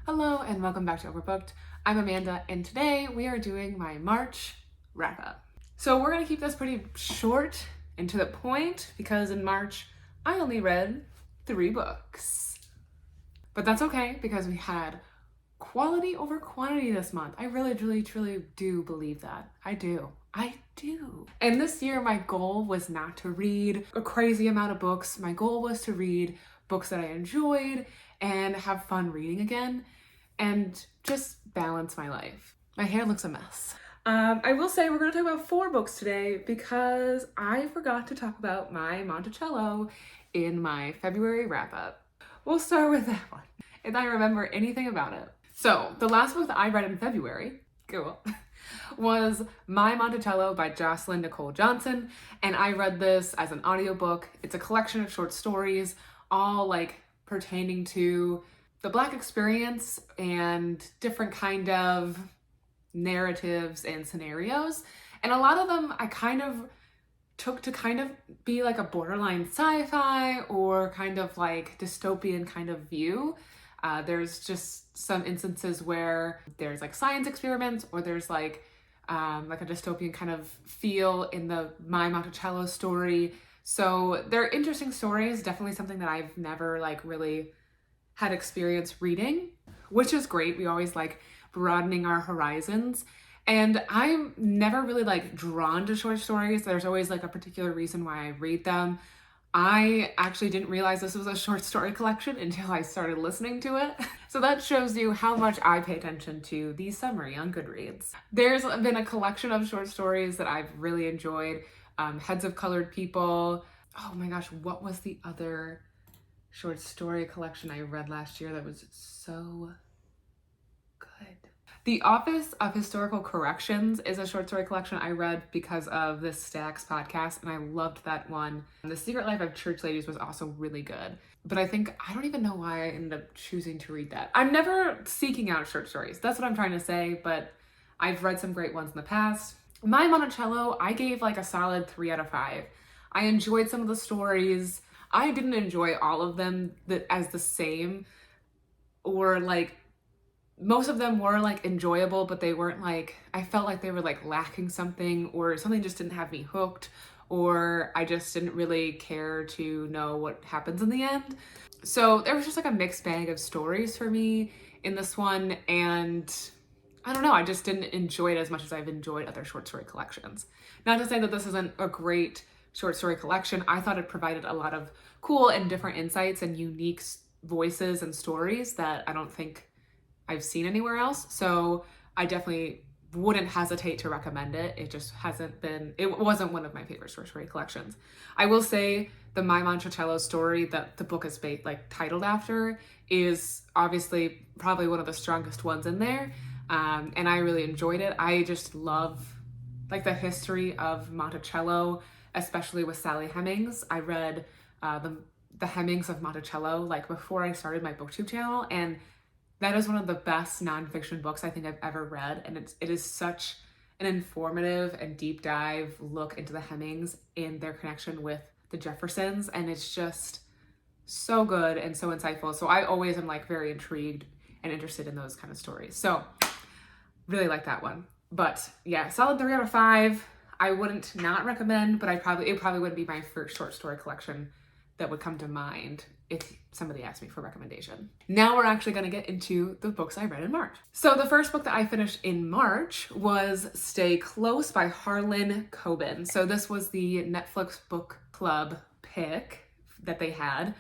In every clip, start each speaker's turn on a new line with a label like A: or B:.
A: Hello and welcome back to Overbooked. I'm Amanda and today we are doing my March wrap up. So we're gonna keep this pretty short and to the point because in March I only read 3 books. But that's okay because we had quality over quantity this month. I really, truly do believe that. I do. And this year my goal was not to read a crazy amount of books. My goal was to read books that I enjoyed and have fun reading again and just balance my life. My hair looks a mess. I will say we're going to talk about 4 books today because I forgot to talk about my Monticello in my February wrap up. We'll start with that one, if I remember anything about it. So the last book that I read in February, was My Monticello by Jocelyn Nicole Johnson, and I read this as an audiobook. It's a collection of short stories, all like pertaining to the Black experience and different kind of narratives and scenarios. And a lot of them I kind of took to kind of be like a borderline sci-fi or kind of like dystopian kind of view. There's just some instances where there's like science experiments or there's like a dystopian kind of feel in the My Monticello story. So they're interesting stories, definitely something that I've never like really had experience reading, which is great. We always like broadening our horizons. And I'm never really like drawn to short stories. There's always like a particular reason why I read them. I actually didn't realize this was a short story collection until I started listening to it. So that shows you how much I pay attention to the summary on Goodreads. There's been a collection of short stories that I've really enjoyed. Heads of Colored People. Oh my gosh, what was the other short story collection I read last year that was so good? The Office of Historical Corrections is a short story collection I read because of the Stacks podcast, and I loved that one. The Secret Life of Church Ladies was also really good. But I don't even know why I ended up choosing to read that. I'm never seeking out short stories. That's what I'm trying to say, but I've read some great ones in the past. My Monticello, I gave like a solid 3 out of 5. I enjoyed some of the stories. I didn't enjoy all of them as the same, or like most of them were like enjoyable, but they weren't like, I felt like they were like lacking something, or something just didn't have me hooked, or I just didn't really care to know what happens in the end. So there was just like a mixed bag of stories for me in this one, and I don't know, I just didn't enjoy it as much as I've enjoyed other short story collections. Not to say that this isn't a great short story collection. I thought it provided a lot of cool and different insights and unique voices and stories that I don't think I've seen anywhere else. So I definitely wouldn't hesitate to recommend it. It just it wasn't one of my favorite short story collections. I will say the My Monticello story that the book is titled after is obviously probably one of the strongest ones in there. And I really enjoyed it. I just love like the history of Monticello, especially with Sally Hemings. I read the Hemings of Monticello like before I started my booktube channel, and that is one of the best nonfiction books I think I've ever read, and it is such an informative and deep dive look into the Hemings and their connection with the Jeffersons, and it's just so good and so insightful. So I always am like very intrigued and interested in those kind of stories. So really like that one. But yeah, solid 3 out of 5. I wouldn't not recommend, but it probably wouldn't be my first short story collection that would come to mind if somebody asked me for a recommendation. Now we're actually going to get into the books I read in March. So the first book that I finished in March was Stay Close by Harlan Coben. So this was the Netflix book club pick that they had.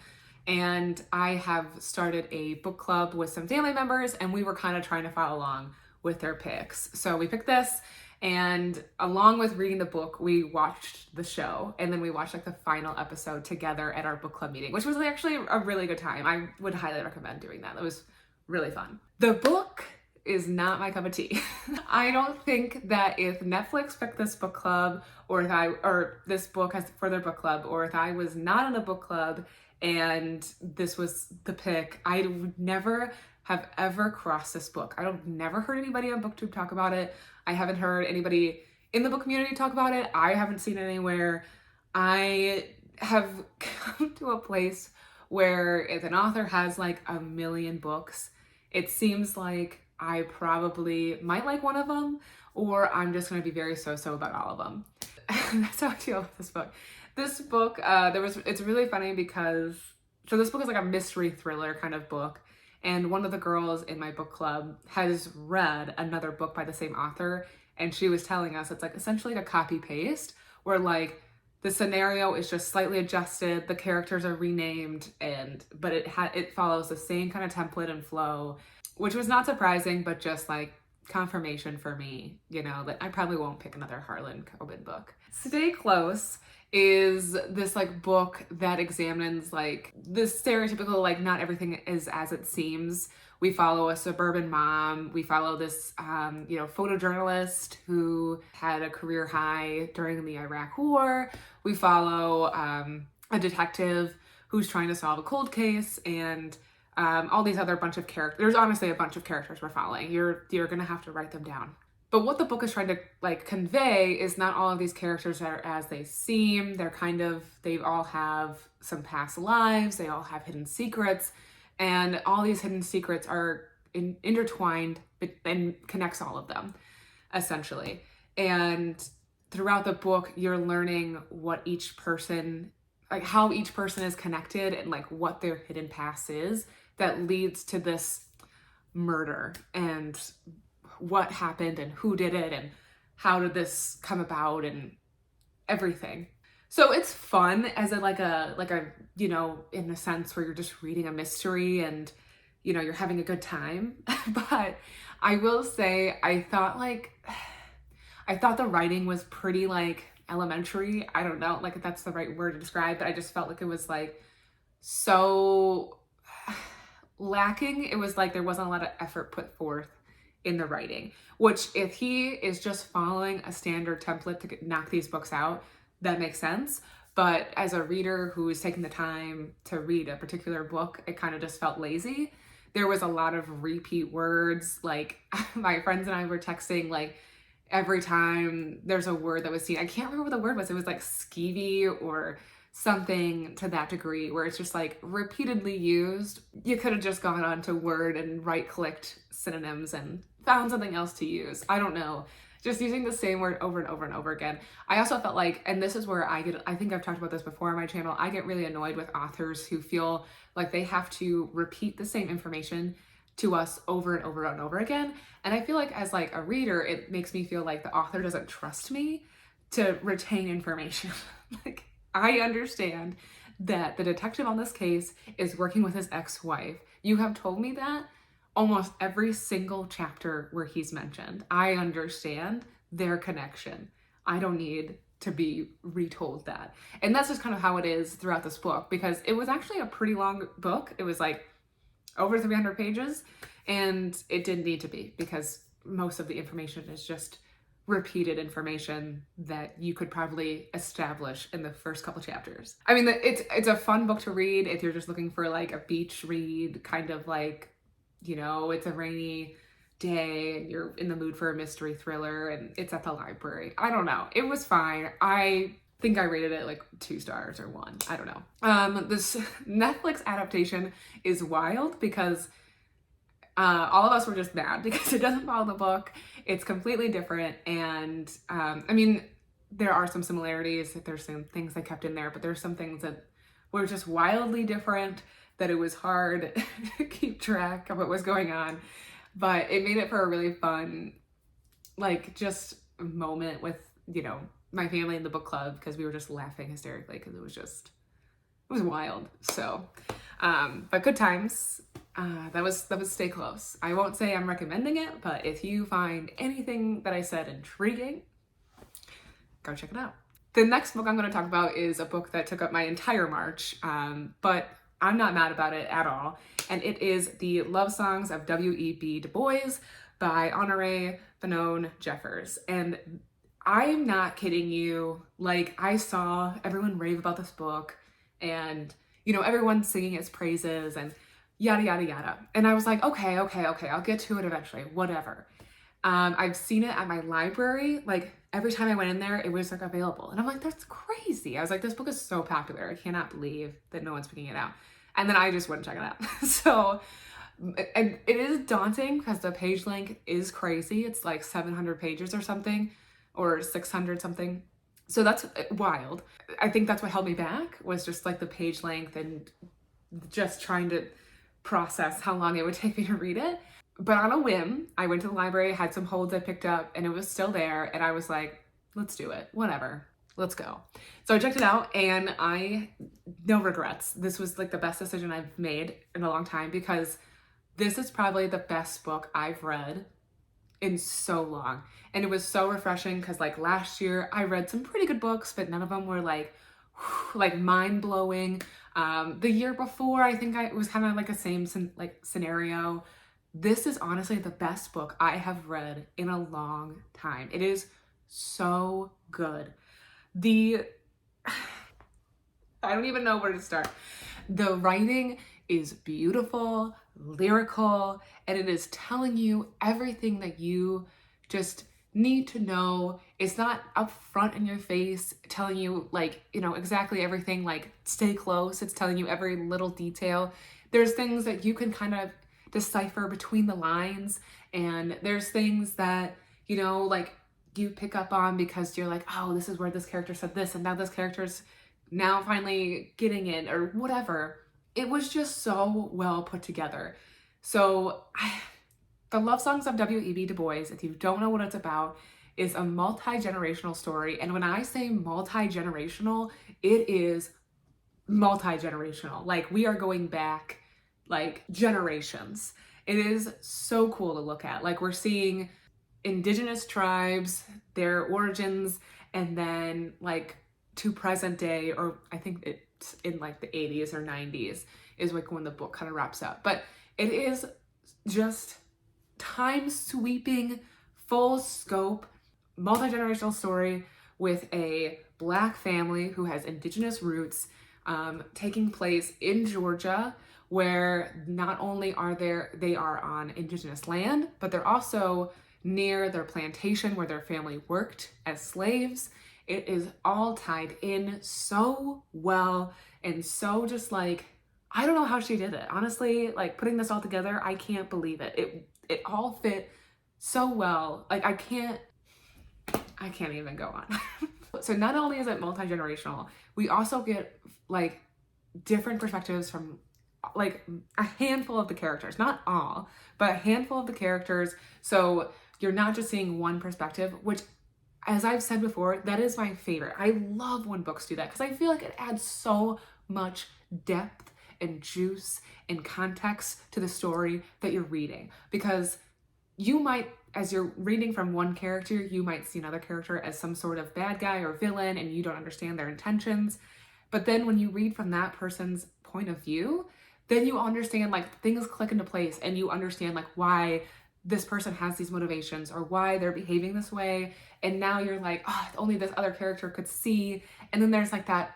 A: And I have started a book club with some family members, and we were kind of trying to follow along with their picks. So we picked this, and along with reading the book, we watched the show, and then we watched like the final episode together at our book club meeting, which was actually a really good time. I would highly recommend doing that. It was really fun. The book is not my cup of tea. I don't think that if Netflix picked this book club, or this book has for their book club, or if I was not in a book club and this was the pick, I would never have ever crossed this book. I've never heard anybody on BookTube talk about it. I haven't heard anybody in the book community talk about it. I haven't seen it anywhere. I have come to a place where if an author has like a million books it seems like I probably might like one of them, or I'm just going to be very so-so about all of them. That's how I feel about this book. This book, it's really funny because, so this book is like a mystery thriller kind of book. And one of the girls in my book club has read another book by the same author. And she was telling us it's like essentially like a copy paste where like the scenario is just slightly adjusted, the characters are renamed, but it follows the same kind of template and flow, which was not surprising, but just like confirmation for me, that I probably won't pick another Harlan Coben book. Stay Close is this like book that examines like this stereotypical like not everything is as it seems. We follow a suburban mom. We follow this photojournalist who had a career high during the Iraq War. We follow a detective who's trying to solve a cold case, and all these other bunch of characters. There's honestly a bunch of characters we're following. You're gonna have to write them down. But what the book is trying to like convey is not all of these characters are as they seem. They all have some past lives. They all have hidden secrets, and all these hidden secrets are intertwined and connects all of them, essentially. And throughout the book, you're learning what each person, like how each person is connected and like what their hidden past is that leads to this murder and what happened and who did it and how did this come about and everything. So it's fun as in a sense where you're just reading a mystery and you're having a good time. But I will say I thought the writing was pretty like elementary. I don't know like if that's the right word to describe, but I just felt like it was like so lacking. It was like there wasn't a lot of effort put forth in the writing, which if he is just following a standard template to knock these books out, that makes sense. But as a reader who is taking the time to read a particular book, it kind of just felt lazy. There was a lot of repeat words. Like my friends and I were texting like every time there's a word that was seen. I can't remember what the word was. It was like skeevy or something to that degree where it's just like repeatedly used. You could have just gone on to Word and right-clicked synonyms and found something else to use. I don't know. Just using the same word over and over and over again. I also felt like, and this is where I think I've talked about this before on my channel, I get really annoyed with authors who feel like they have to repeat the same information to us over and over and over again. And I feel like as like a reader, it makes me feel like the author doesn't trust me to retain information. Like I understand that the detective on this case is working with his ex-wife. You have told me that almost every single chapter where he's mentioned. I understand their connection. I don't need to be retold that. And that's just kind of how it is throughout this book, because it was actually a pretty long book. It was like over 300 pages, and it didn't need to be because most of the information is just repeated information that you could probably establish in the first couple chapters. I mean, it's a fun book to read if you're just looking for like a beach read, kind of like, it's a rainy day and you're in the mood for a mystery thriller and it's at the library. I don't know. It was fine. I think I rated it like 2 stars or 1. I don't know. This Netflix adaptation is wild because all of us were just mad because it doesn't follow the book. It's completely different. And I mean, there are some similarities. There's some things they kept in there, but there's some things that were just wildly different that it was hard to keep track of what was going on. But it made it for a really fun, like, just moment with, my family in the book club, because we were just laughing hysterically because it was wild. So, but good times. That was Stay Close. I won't say I'm recommending it, but if you find anything that I said intriguing, go check it out. The next book I'm going to talk about is a book that took up my entire March, but I'm not mad about it at all. And it is The Love Songs of W.E.B. Du Bois by Honorée Fanonne Jeffers. And I'm not kidding you. Like, I saw everyone rave about this book and, everyone singing its praises and yada, yada, yada. And I was like, okay, I'll get to it eventually, whatever. I've seen it at my library. Like, every time I went in there, it was like available. And I'm like, that's crazy. I was like, this book is so popular. I cannot believe that no one's picking it out. And then I just wouldn't check it out. So And it is daunting because the page length is crazy. It's like 700 pages or something, or 600 something. So that's wild. I think that's what held me back, was just like the page length and just trying to process how long it would take me to read it. But on a whim, I went to the library, had some holds I picked up, and it was still there. And I was like, let's do it. Whatever. Let's go. So I checked it out, and no regrets. This was like the best decision I've made in a long time, because this is probably the best book I've read in so long. And it was so refreshing because like last year I read some pretty good books, but none of them were like mind-blowing. The year before, I think it was kind of like a same scenario. This is honestly the best book I have read in a long time. It is so good. I don't even know where to start. The writing is beautiful, lyrical, and it is telling you everything that you just need to know. It's not up front in your face telling you like, exactly everything, like stay close. It's telling you every little detail. There's things that you can kind of decipher between the lines, and there's things that, like you pick up on because you're like, oh, this is where this character said this, and now this character's now finally getting it, or whatever. It was just so well put together. So the Love Songs of W.E.B. Du Bois, if you don't know what it's about, is a multi-generational story. And when I say multi-generational, it is multi-generational. Like, we are going back like generations. It is so cool to look at. Like, we're seeing indigenous tribes, their origins, and then like to present day, or I think it's in like the 80s or 90s is like when the book kind of wraps up. But it is just time sweeping, full scope, multi-generational story with a Black family who has indigenous roots, taking place in Georgia, where not only they are on indigenous land, but they're also near their plantation where their family worked as slaves. It is all tied in so well, and so just like, I don't know how she did it. Honestly, like putting this all together, I can't believe it. It all fit so well. Like I can't even go on. So not only is it multi-generational, we also get like different perspectives from like a handful of the characters, not all, but a handful of the characters. So you're not just seeing one perspective, which, as I've said before, that is my favorite. I love when books do that because I feel like it adds so much depth and juice and context to the story that you're reading. Because you might, as you're reading from one character, you might see another character as some sort of bad guy or villain and you don't understand their intentions. But then when you read from that person's point of view, then you understand, like, things click into place and you understand like why this person has these motivations or why they're behaving this way. And now you're like, oh, only this other character could see. And then there's like that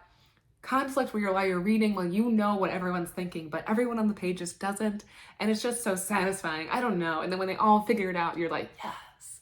A: conflict where while you're reading, well, you know what everyone's thinking, but everyone on the page just doesn't. And it's just so satisfying. I don't know. And then when they all figure it out, you're like, yes.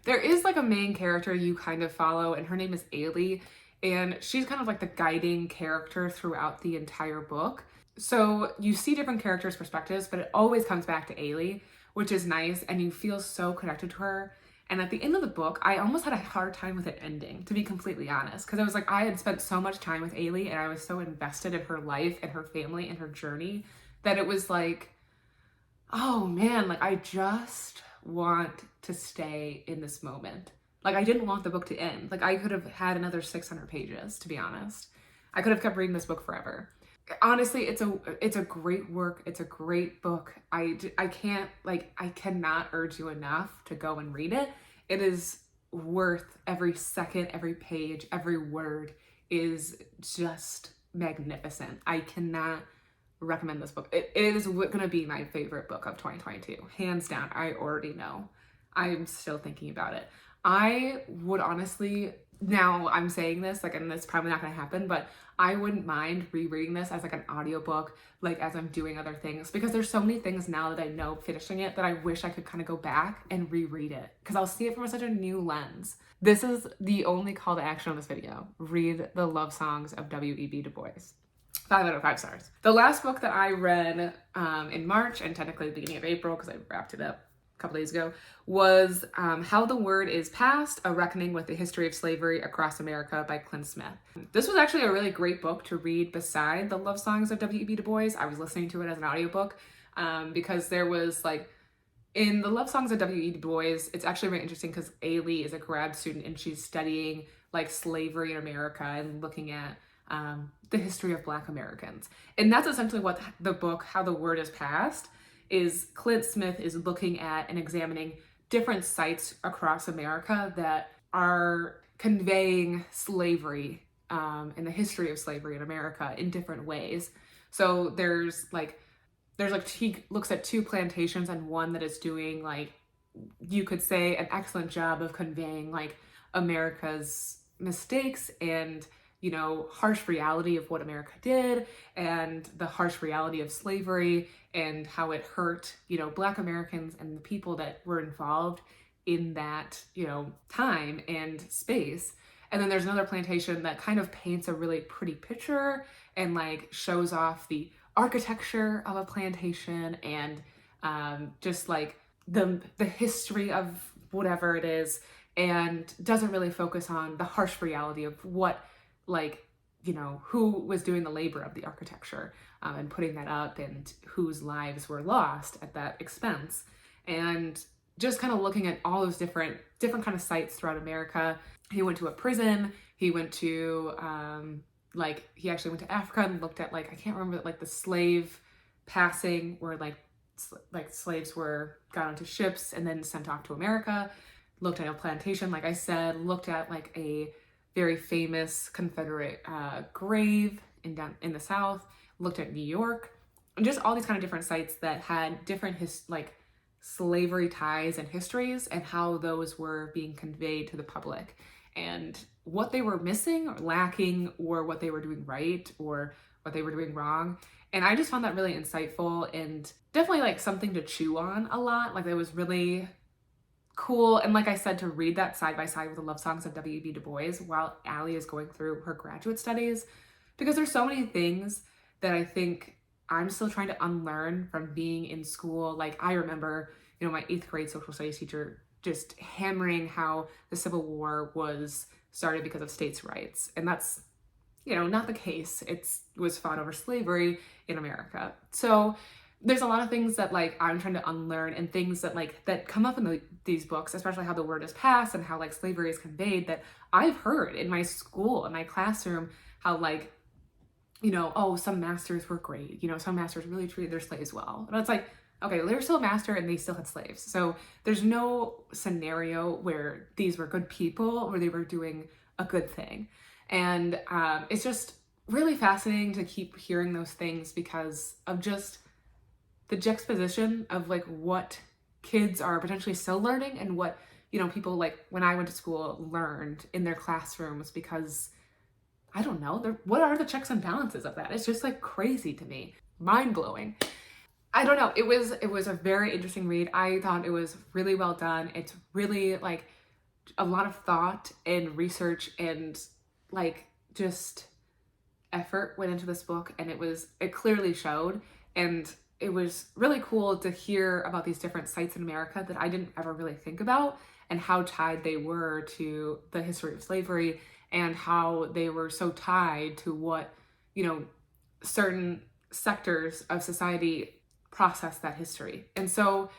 A: There is like a main character you kind of follow, and her name is Ailey. And she's kind of like the guiding character throughout the entire book. So you see different characters' perspectives, but it always comes back to Ailey, which is nice, and you feel so connected to her. And at the end of the book, I almost had a hard time with it ending, to be completely honest, because I was like, I had spent so much time with Ailey and I was so invested in her life and her family and her journey that it was like, oh man, like I just want to stay in this moment. Like I didn't want the book to end. Like I could have had another 600 pages, to be honest. I could have kept reading this book forever. Honestly, it's a great work. It's a great book. I cannot urge you enough to go and read it. It is worth every second, every page, every word is just magnificent. I cannot recommend this book. It is going to be my favorite book of 2022. Hands down. I already know. I'm still thinking about it. I would honestly, now I'm saying this, like, and it's probably not going to happen, but I wouldn't mind rereading this as like an audiobook, like as I'm doing other things, because there's so many things now that I know finishing it that I wish I could kind of go back and reread it, because I'll see it from such a new lens. This is the only call to action on this video. Read the Love Songs of W.E.B. Du Bois. 5 out of 5 stars. The last book that I read in March, and technically the beginning of April because I wrapped it up a couple days ago, was How the Word is Passed, A Reckoning with the History of Slavery Across America by Clint Smith. This was actually a really great book to read beside the love songs of W.E.B. Du Bois. I was listening to it as an audiobook because there was like, in the love songs of W.E.B. Du Bois, it's actually really interesting because Ailey is a grad student and she's studying like slavery in America and looking at the history of Black Americans. And that's essentially what the book, How the Word is Passed, is. Clint Smith is looking at and examining different sites across America that are conveying slavery and the history of slavery in America in different ways. So there's like he looks at 2 plantations and one that is doing like, you could say, an excellent job of conveying like America's mistakes and, you know, harsh reality of what America did and the harsh reality of slavery and how it hurt, you know, Black Americans and the people that were involved in that, you know, time and space. And then there's another plantation that kind of paints a really pretty picture and like shows off the architecture of a plantation and just like the history of whatever it is, and doesn't really focus on the harsh reality of what, like, you know, who was doing the labor of the architecture and putting that up and whose lives were lost at that expense. And just kind of looking at all those different kind of sites throughout America. He went to a prison. He went to he actually went to Africa and looked at like, I can't remember, like the slave passing where like slaves were got onto ships and then sent off to America. Looked at a plantation, like I said, looked at like a very famous Confederate grave in the South, looked at New York, and just all these kind of different sites that had different slavery ties and histories and how those were being conveyed to the public and what they were missing or lacking or what they were doing right or what they were doing wrong. And I just found that really insightful and definitely like something to chew on a lot. Like it was really cool. And like I said, to read that side by side with the love songs of W.E.B. Du Bois while Allie is going through her graduate studies, because there's so many things that I think I'm still trying to unlearn from being in school. Like I remember, you know, my 8th grade social studies teacher just hammering how the Civil War was started because of states' rights. And that's, you know, not the case. It was fought over slavery in America. So there's a lot of things that like I'm trying to unlearn and things that like that come up in these books, especially How the Word is Passed and how like slavery is conveyed, that I've heard in my school, in my classroom, how like, you know, oh, some masters were great. You know, some masters really treated their slaves well. And it's like, okay, they were still a master and they still had slaves. So there's no scenario where these were good people or they were doing a good thing. And it's just really fascinating to keep hearing those things because of just the juxtaposition of like what kids are potentially still learning and what, you know, people like when I went to school learned in their classrooms, because I don't know, what are the checks and balances of that? It's just like crazy to me, mind blowing. I don't know. It was a very interesting read. I thought it was really well done. It's really like a lot of thought and research and like just effort went into this book, and it clearly showed. And it was really cool to hear about these different sites in America that I didn't ever really think about and how tied they were to the history of slavery and how they were so tied to what, you know, certain sectors of society process that history. And so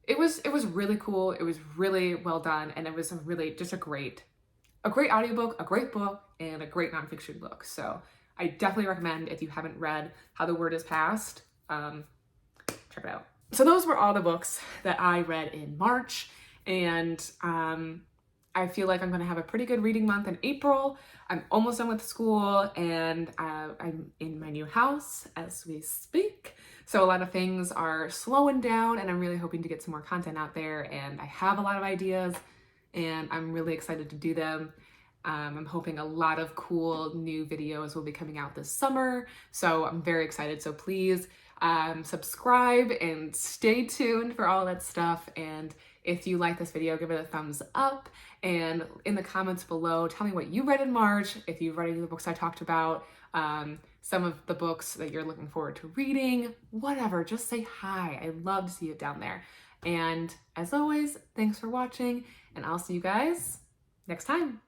A: it was really cool. It was really well done. And it was just a great audiobook, a great book, and a great nonfiction book. So I definitely recommend, if you haven't read How the Word is Passed, check it out. So those were all the books that I read in March. And I feel like I'm going to have a pretty good reading month in April. I'm almost done with school and I'm in my new house as we speak. So a lot of things are slowing down and I'm really hoping to get some more content out there, and I have a lot of ideas and I'm really excited to do them. I'm hoping a lot of cool new videos will be coming out this summer. So I'm very excited. So please subscribe and stay tuned for all that stuff. And if you like this video, give it a thumbs up, and in the comments below, tell me what you read in March, if you've read any of the books I talked about. some of the books that you're looking forward to reading, whatever. Just say hi. I love to see you down there. And as always, thanks for watching, and I'll see you guys next time.